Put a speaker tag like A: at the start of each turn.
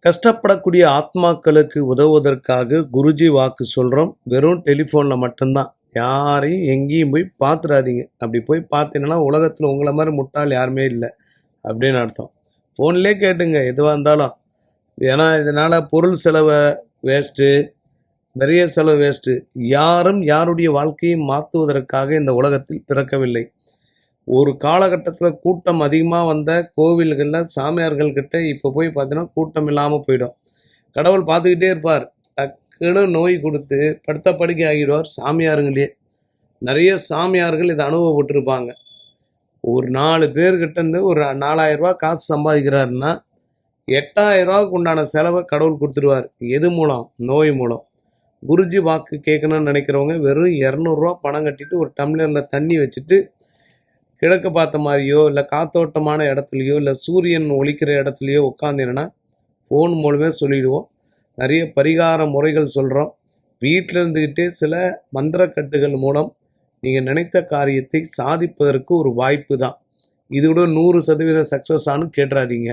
A: கஷ்டப்படக்கூடிய ஆத்மாக்களுக்கு உதவுவதற்காக குருஜி வாக்கு சொல்கிறோம். வெறும் டெலிஃபோனில் மட்டும்தான். யாரையும் எங்கேயும் போய் பார்த்துடாதீங்க. அப்படி போய் பார்த்தீங்கன்னா உலகத்தில் உங்களை மாதிரி முட்டாள் யாருமே இல்லை அப்படின்னு அர்த்தம். ஃபோன்லேயே கேட்டுங்க எதுவாக இருந்தாலும். ஏன்னா இதனால் பொருள் செலவை வேஸ்ட்டு, நிறைய செலவு வேஸ்ட்டு. யாரும் யாருடைய வாழ்க்கையை மாற்றுவதற்காக இந்த உலகத்தில் பிறக்கவில்லை. ஒரு காலகட்டத்தில் கூட்டம் அதிகமாக வந்த கோவில்களில் சாமியார்கள்கிட்ட இப்போ போய் பார்த்தீங்கன்னா கூட்டம் இல்லாமல் போயிடும். கடவுள் பார்த்துக்கிட்டே இருப்பார். டக்குன்னு நோய் கொடுத்து படுத்த படுக்கை ஆகிடுவார் சாமியாருங்களே. நிறைய சாமியார்கள் இதை அனுபவப்பட்டிருப்பாங்க. ஒரு 4 பேர்கிட்டேருந்து ஒரு 4000 காசு சம்பாதிக்கிறாருன்னா 8000 உண்டான செலவை கடவுள் கொடுத்துருவார். எது மூலம்? நோய் மூலம். குருஜி வாக்கு கேட்கணும்னு நினைக்கிறவங்க வெறும் 200 பணம் கட்டிட்டு ஒரு டம்ளரில் தண்ணி வச்சுட்டு கிழக்கு பார்த்த மாதிரியோ இல்லை காத்தோட்டமான இடத்துலையோ இல்லை சூரியன் ஒளிக்கிற இடத்துலையோ உட்காந்தீங்கன்னா ஃபோன் மூலமே சொல்லிவிடுவோம். நிறைய பரிகார முறைகள் சொல்கிறோம். வீட்டில் இருந்துக்கிட்டே சில மந்திரக்கட்டுகள் மூலம் நீங்கள் நினைத்த காரியத்தை சாதிப்பதற்கு ஒரு வாய்ப்பு தான். இது கூட 100% சக்ஸஸ் ஆனு கேட்டுறாதீங்க.